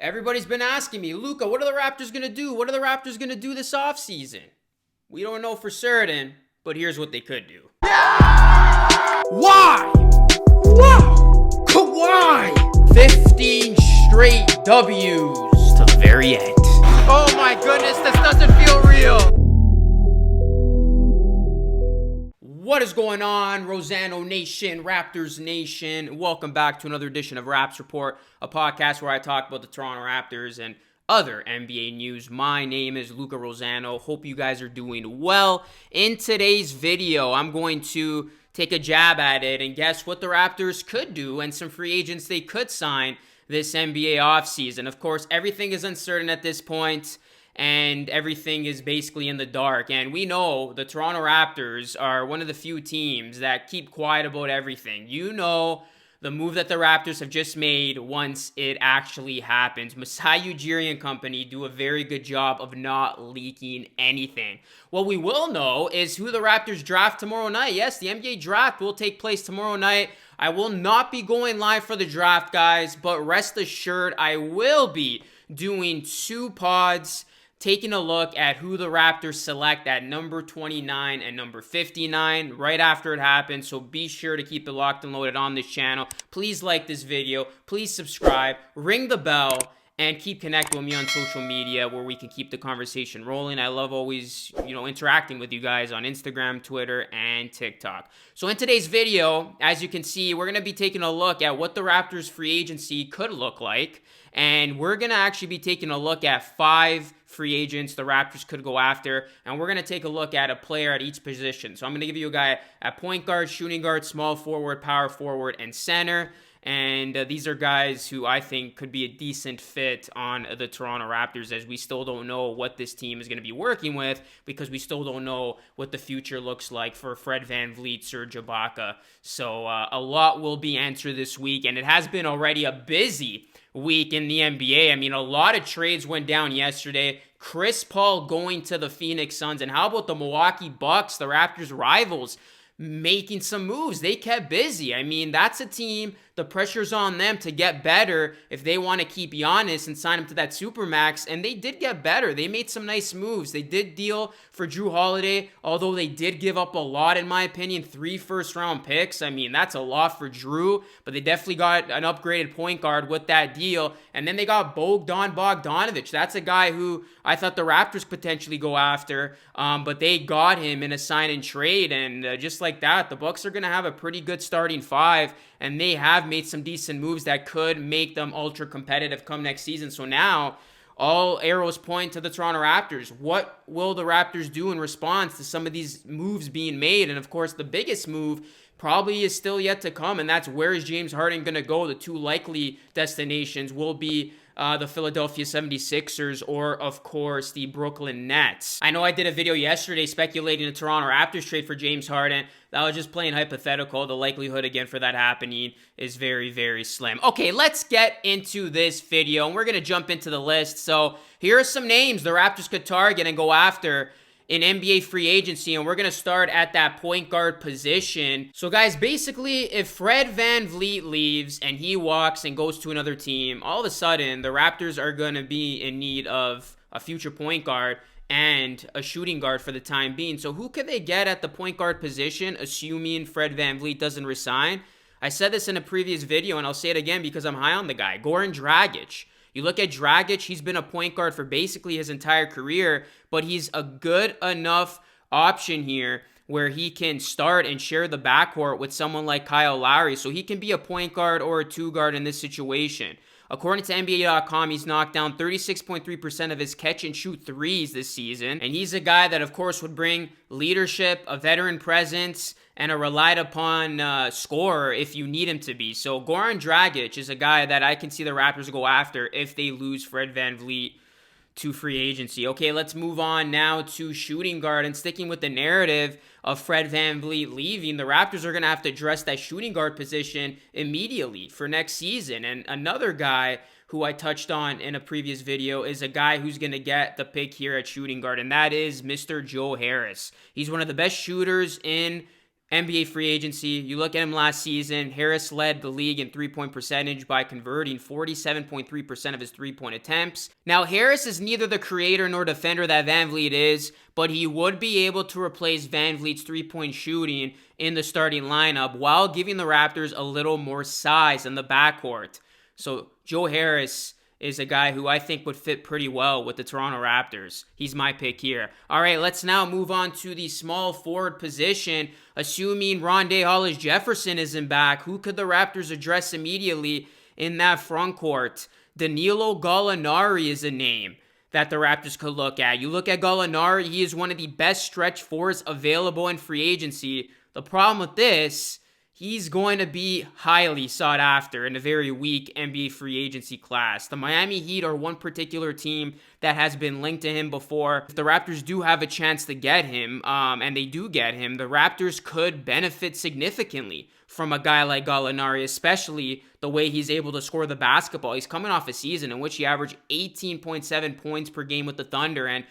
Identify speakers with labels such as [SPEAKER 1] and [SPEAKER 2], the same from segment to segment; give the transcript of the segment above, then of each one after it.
[SPEAKER 1] Everybody's been asking me, Luca, what are the Raptors going to do? What are the Raptors going to do this offseason? We don't know for certain, but here's what they could do. Yeah! Why? Wow! Why? 15 straight W's to the very end.
[SPEAKER 2] Oh my goodness, this doesn't feel real.
[SPEAKER 1] What is going on, Rosano Nation, Raptors Nation? Welcome back to another edition of Raps Report, a podcast where I talk about the Toronto Raptors and other NBA news. My name is Luca Rosano. Hope you guys are doing well. In today's video, I'm going to take a jab at it and guess what the Raptors could do and some free agents they could sign this NBA offseason. Of course, everything is uncertain at this point, and everything is basically in the dark. And we know the Toronto Raptors are one of the few teams that keep quiet about everything. You know the move that the Raptors have just made once it actually happens. Masai Ujiri and company do a very good job of not leaking anything. What we will know is who the Raptors draft tomorrow night. Yes, the NBA draft will take place tomorrow night. I will not be going live for the draft, guys, but rest assured I will be doing 2 pods taking a look at who the Raptors select at number 29 and number 59 right after it happens. So be sure to keep it locked and loaded on this channel. Please like this video. Please subscribe. Ring the bell. And keep connecting with me on social media where we can keep the conversation rolling. I love always, interacting with you guys on Instagram, Twitter, and TikTok. So in today's video, as you can see, we're going to be taking a look at what the Raptors free agency could look like. And we're going to actually be taking a look at 5 free agents the Raptors could go after. And we're going to take a look at a player at each position. So I'm going to give you a guy at point guard, shooting guard, small forward, power forward, and center. And these are guys who I think could be a decent fit on the Toronto Raptors, as we still don't know what this team is going to be working with because we still don't know what the future looks like for Fred VanVleet, Serge Ibaka. So a lot will be answered this week, and it has been already a busy week in the NBA. I mean, a lot of trades went down yesterday. Chris Paul going to the Phoenix Suns, and how about the Milwaukee Bucks, the Raptors' rivals, making some moves? They kept busy. I mean, that's a team, the pressure's on them to get better if they want to keep Giannis and sign him to that Supermax, and they did get better. They made some nice moves. They did deal for Jrue Holiday, although they did give up a lot, in my opinion, 3 first-round picks. I mean, that's a lot for Jrue, but they definitely got an upgraded point guard with that deal, and then they got Bogdan Bogdanovic. That's a guy who I thought the Raptors potentially go after, but they got him in a sign and trade, and just like that, the Bucks are going to have a pretty good starting 5, and they have made some decent moves that could make them ultra competitive come next season. So now all arrows point to the Toronto Raptors. What will the Raptors do in response to some of these moves being made? And of course, the biggest move probably is still yet to come, and that's where is James Harden going to go? The 2 likely destinations will be the Philadelphia 76ers or, of course, the Brooklyn Nets. I know I did a video yesterday speculating the Toronto Raptors trade for James Harden. That was just plain hypothetical. The likelihood, again, for that happening is very, very slim. Okay, let's get into this video, and we're going to jump into the list. So here are some names the Raptors could target and go after in NBA free agency, and we're going to start at that point guard position. So guys, basically, if Fred VanVleet leaves and he walks and goes to another team, all of a sudden, the Raptors are going to be in need of a future point guard and a shooting guard for the time being. So who could they get at the point guard position, assuming Fred VanVleet doesn't resign? I said this in a previous video, and I'll say it again because I'm high on the guy, Goran Dragic. You look at Dragic, he's been a point guard for basically his entire career, but he's a good enough option here where he can start and share the backcourt with someone like Kyle Lowry, so he can be a point guard or a 2 guard in this situation. According to NBA.com, he's knocked down 36.3% of his catch and shoot threes this season, and he's a guy that, of course, would bring leadership, a veteran presence, and a relied upon scorer if you need him to be. So Goran Dragic is a guy that I can see the Raptors go after if they lose Fred VanVleet to free agency. Okay, let's move on now to shooting guard, and sticking with the narrative of Fred VanVleet leaving, the Raptors are going to have to address that shooting guard position immediately for next season. And another guy who I touched on in a previous video is a guy who's going to get the pick here at shooting guard, and that is Mr. Joe Harris. He's one of the best shooters in NBA free agency, you look at him last season, Harris led the league in three-point percentage by converting 47.3% of his three-point attempts. Now, Harris is neither the creator nor defender that VanVleet is, but he would be able to replace VanVleet's three-point shooting in the starting lineup while giving the Raptors a little more size in the backcourt. So, Joe Harris is a guy who I think would fit pretty well with the Toronto Raptors. He's my pick here. All right, let's now move on to the small forward position. Assuming Rondé Hollis-Jefferson isn't back, who could the Raptors address immediately in that front court? Danilo Golonari is a name that the Raptors could look at. You look at Golonari, he is one of the best stretch fours available in free agency. The problem with this, he's going to be highly sought after in a very weak NBA free agency class. The Miami Heat are one particular team that has been linked to him before. If the Raptors do have a chance to get him, and they do get him, the Raptors could benefit significantly from a guy like Gallinari, especially the way he's able to score the basketball. He's coming off a season in which he averaged 18.7 points per game with the Thunder, and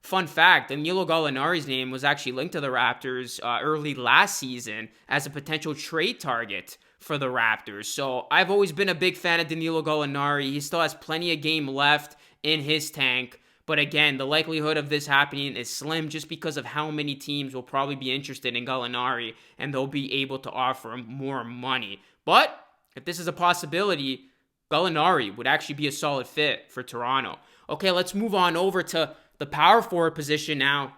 [SPEAKER 1] fun fact, Danilo Gallinari's name was actually linked to the Raptors early last season as a potential trade target for the Raptors. So I've always been a big fan of Danilo Gallinari. He still has plenty of game left in his tank. But again, the likelihood of this happening is slim just because of how many teams will probably be interested in Gallinari and they'll be able to offer him more money. But if this is a possibility, Gallinari would actually be a solid fit for Toronto. Okay, let's move on over to the power forward position now.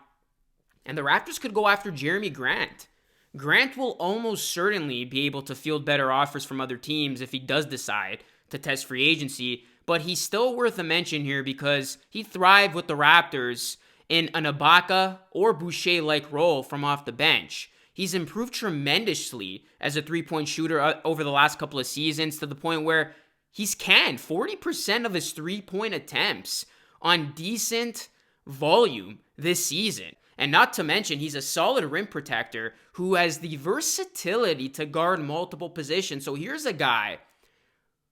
[SPEAKER 1] And the Raptors could go after Jeremy Grant. Grant will almost certainly be able to field better offers from other teams if he does decide to test free agency, but he's still worth a mention here because he thrived with the Raptors in an Ibaka or Boucher-like role from off the bench. He's improved tremendously as a three-point shooter over the last couple of seasons to the point where he's canned 40% of his three-point attempts on decent volume this season. And not to mention, he's a solid rim protector who has the versatility to guard multiple positions. So here's a guy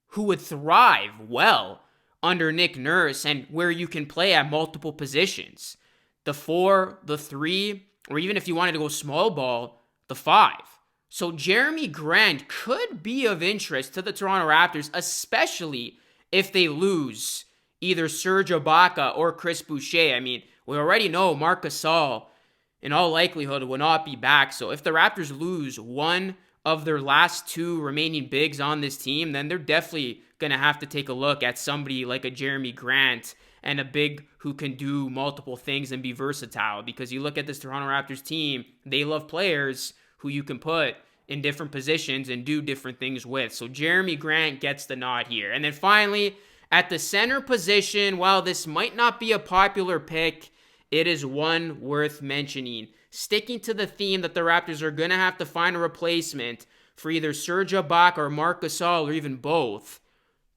[SPEAKER 1] who would thrive well under Nick Nurse and where you can play at multiple positions. The 4, the 3, or even if you wanted to go small ball, the 5. So Jeremy Grant could be of interest to the Toronto Raptors, especially if they lose either Serge Ibaka or Chris Boucher. I mean, we already know Marc Gasol, in all likelihood, will not be back. So if the Raptors lose one of their last 2 remaining bigs on this team, then they're definitely going to have to take a look at somebody like a Jeremy Grant and a big who can do multiple things and be versatile. Because you look at this Toronto Raptors team, they love players who you can put in different positions and do different things with. So Jeremy Grant gets the nod here. And then finally, at the center position, while this might not be a popular pick, it is one worth mentioning. Sticking to the theme that the Raptors are going to have to find a replacement for either Serge Ibaka or Marc Gasol or even both,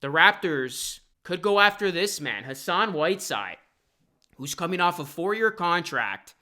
[SPEAKER 1] the Raptors could go after this man, Hassan Whiteside, who's coming off a 4-year contract,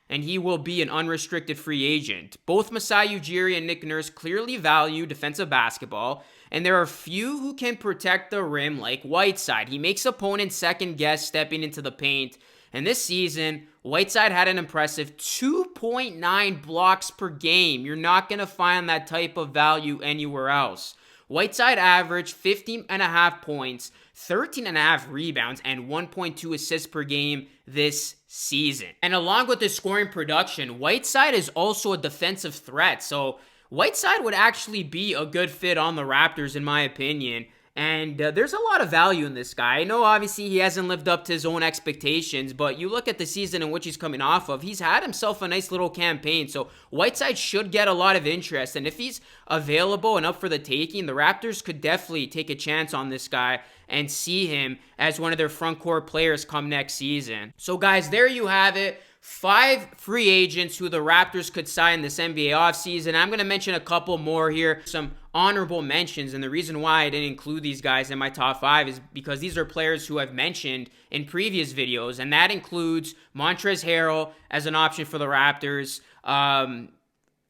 [SPEAKER 1] and he will be an unrestricted free agent. Both Masai Ujiri and Nick Nurse clearly value defensive basketball, and there are few who can protect the rim like Whiteside. He makes opponents second guess stepping into the paint, and this season, Whiteside had an impressive 2.9 blocks per game. You're not going to find that type of value anywhere else. Whiteside averaged 15.5 points, 13.5 rebounds, and 1.2 assists per game this season. And along with his scoring production, Whiteside is also a defensive threat. So Whiteside would actually be a good fit on the Raptors, in my opinion. And there's a lot of value in this guy. I know obviously he hasn't lived up to his own expectations, but you look at the season in which he's coming off of, he's had himself a nice little campaign. So Whiteside should get a lot of interest. And if he's available and up for the taking, the Raptors could definitely take a chance on this guy and see him as one of their front court players come next season. So guys, there you have it. 5 free agents who the Raptors could sign this NBA offseason. I'm going to mention a couple more here. Some honorable mentions, and the reason why I didn't include these guys in my top 5 is because these are players who I've mentioned in previous videos, and that includes Montrezl Harrell as an option for the Raptors,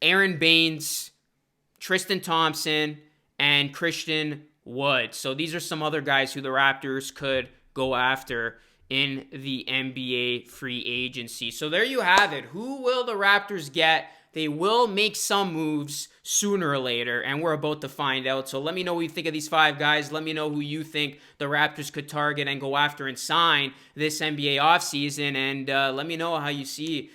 [SPEAKER 1] Aaron Baines, Tristan Thompson, and Christian Wood. So these are some other guys who the Raptors could go after in the NBA free agency. So there you have it. Who will the Raptors get they will make some moves sooner or later, and we're about to find out. So let me know what you think of these 5 guys. Let me know who you think the Raptors could target and go after and sign this NBA offseason, and let me know how you see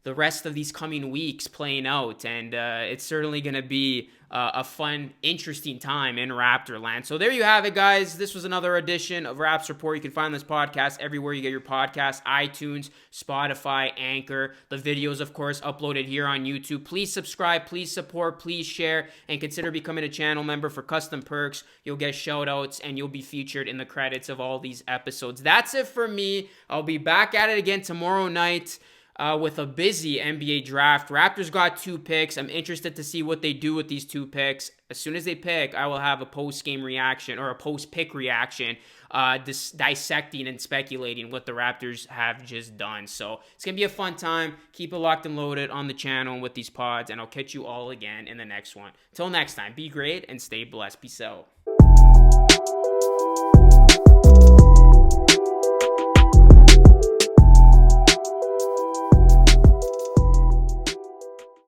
[SPEAKER 1] the rest of these coming weeks playing out. And it's certainly going to be a fun, interesting time in Raptorland. So there you have it, guys. This was another edition of Raps Report. You can find this podcast everywhere you get your podcasts: iTunes, Spotify, Anchor. The videos, of course, uploaded here on YouTube. Please subscribe, please support, please share, and consider becoming a channel member for custom perks. You'll get shout outs and you'll be featured in the credits of all these episodes. That's it for me. I'll be back at it again tomorrow night with a busy NBA draft. Raptors got 2 picks. I'm interested to see what they do with these 2 picks. As soon as they pick, I will have a post-game reaction or a post-pick reaction, dissecting and speculating what the Raptors have just done. So it's going to be a fun time. Keep it locked and loaded on the channel with these pods, and I'll catch you all again in the next one. Till next time, be great and stay blessed. Peace out.